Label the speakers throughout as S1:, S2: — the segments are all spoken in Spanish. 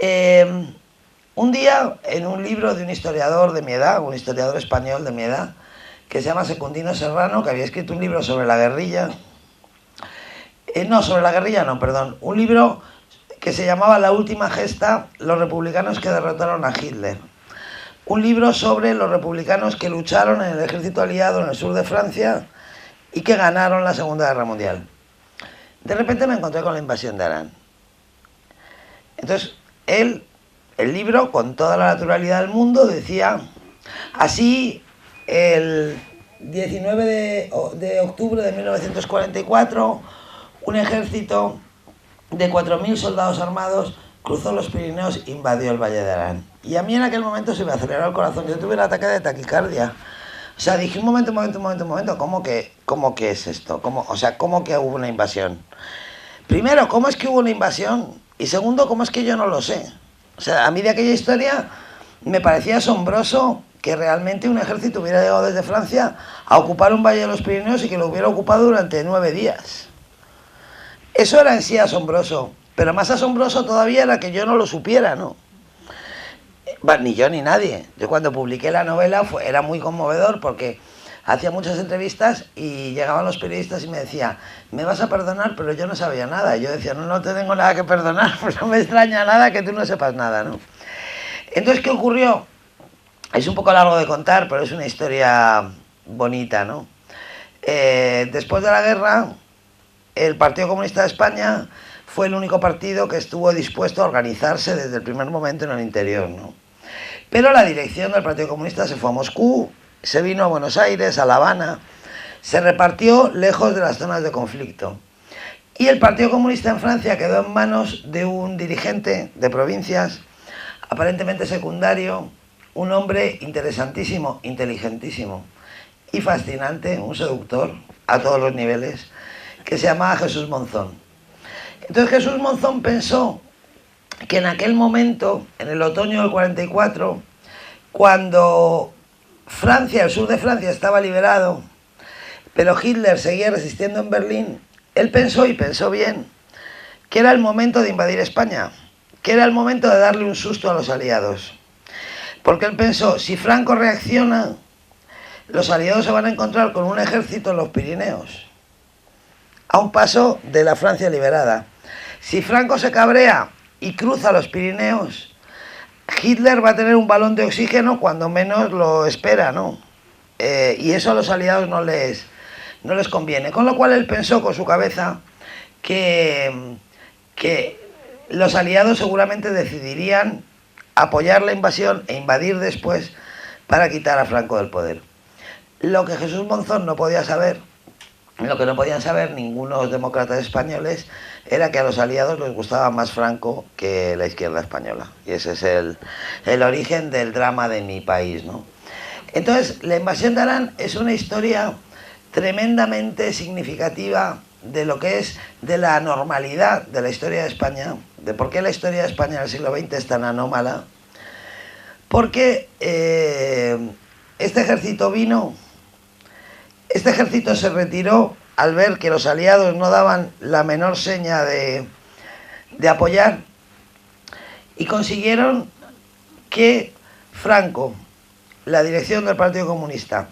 S1: Eh, un día, en un libro de un historiador de mi edad, un historiador español de mi edad, que se llama Secundino Serrano, que había escrito un libro sobre la guerrilla, no, sobre la guerrilla no, perdón, un libro que se llamaba La última gesta, los republicanos que derrotaron a Hitler. Un libro sobre los republicanos que lucharon en el ejército aliado en el sur de Francia y que ganaron la Segunda Guerra Mundial. De repente me encontré con la invasión de Arán. Entonces, el libro, con toda la naturalidad del mundo, decía así: el 19 de octubre de 1944, un ejército de 4.000 soldados armados cruzó los Pirineos e invadió el Valle de Arán. Y a mí en aquel momento se me aceleró el corazón. Yo tuve un ataque de taquicardia. O sea, dije, un momento, ¿cómo que es esto? ¿Cómo que hubo una invasión? Primero, ¿cómo es que hubo una invasión? Y segundo, ¿cómo es que yo no lo sé? O sea, a mí de aquella historia me parecía asombroso que realmente un ejército hubiera llegado desde Francia a ocupar un valle de los Pirineos y que lo hubiera ocupado durante 9 días. Eso era en sí asombroso, pero más asombroso todavía era que yo no lo supiera, ¿no? Ni yo ni nadie. Yo cuando publiqué la novela era muy conmovedor porque hacía muchas entrevistas y llegaban los periodistas y me decían, me vas a perdonar, pero yo no sabía nada. Y yo decía, no te tengo nada que perdonar, pues no me extraña nada que tú no sepas nada, ¿no? Entonces, ¿qué ocurrió? Es un poco largo de contar, pero es una historia bonita, ¿no? Después de la guerra, el Partido Comunista de España fue el único partido que estuvo dispuesto a organizarse desde el primer momento en el interior, ¿no? Pero la dirección del Partido Comunista se fue a Moscú, se vino a Buenos Aires, a La Habana, se repartió lejos de las zonas de conflicto. Y el Partido Comunista en Francia quedó en manos de un dirigente de provincias, aparentemente secundario, un hombre interesantísimo, inteligentísimo y fascinante, un seductor a todos los niveles, que se llamaba Jesús Monzón. Entonces Jesús Monzón pensó que en aquel momento, en el otoño del 44, cuando Francia, el sur de Francia, estaba liberado, pero Hitler seguía resistiendo en Berlín, él pensó, y pensó bien, que era el momento de invadir España, que era el momento de darle un susto a los aliados. Porque él pensó, si Franco reacciona, los aliados se van a encontrar con un ejército en los Pirineos, a un paso de la Francia liberada. Si Franco se cabrea y cruza los Pirineos, Hitler va a tener un balón de oxígeno cuando menos lo espera, ¿no? Y eso a los aliados no les conviene. Con lo cual él pensó con su cabeza que los aliados seguramente decidirían apoyar la invasión e invadir después para quitar a Franco del poder. Lo que Jesús Monzón no podía saber, lo que no podían saber ninguno de los demócratas españoles, era que a los aliados les gustaba más Franco que la izquierda española. Y ese es el origen del drama de mi país, ¿no? Entonces, la invasión de Arán es una historia tremendamente significativa de lo que es de la anormalidad de la historia de España, de por qué la historia de España en el siglo XX es tan anómala, porque este ejército se retiró al ver que los aliados no daban la menor seña de apoyar, y consiguieron que Franco, la dirección del Partido Comunista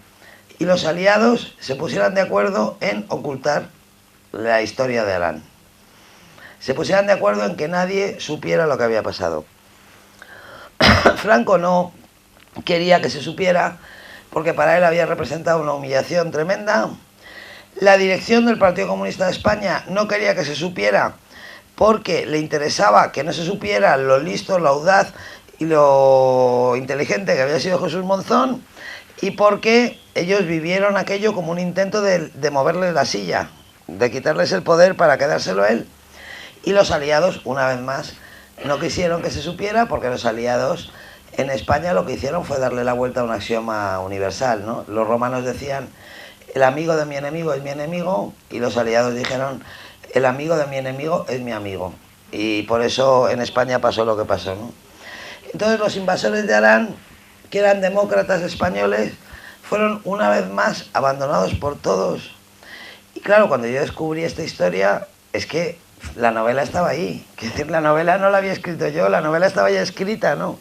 S1: y los aliados se pusieran de acuerdo en ocultar la historia de Arán. Se pusieran de acuerdo en que nadie supiera lo que había pasado. Franco no quería que se supiera porque para él había representado una humillación tremenda. La dirección del Partido Comunista de España no quería que se supiera porque le interesaba que no se supiera lo listo, lo audaz y lo inteligente que había sido Jesús Monzón, y porque ellos vivieron aquello como un intento de moverle la silla, de quitarles el poder para quedárselo él. Y los aliados, una vez más, no quisieron que se supiera, porque los aliados en España lo que hicieron fue darle la vuelta a un axioma universal, ¿no? Los romanos decían, el amigo de mi enemigo es mi enemigo, y los aliados dijeron, el amigo de mi enemigo es mi amigo. Y por eso en España pasó lo que pasó, ¿no? Entonces los invasores de Arán, que eran demócratas españoles, fueron una vez más abandonados por todos. Y claro, cuando yo descubrí esta historia, es que La novela estaba ahí. Quiero decir, la novela no la había escrito yo, la novela estaba ya escrita, ¿no?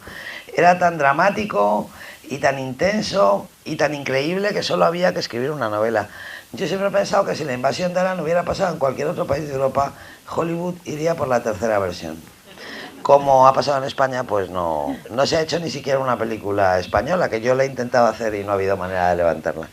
S1: Era tan dramático y tan intenso y tan increíble que solo había que escribir una novela. Yo siempre he pensado que si la invasión de Aran hubiera pasado en cualquier otro país de Europa, Hollywood iría por la tercera versión. Como ha pasado en España, pues no se ha hecho ni siquiera una película española, que yo la he intentado hacer y no ha habido manera de levantarla.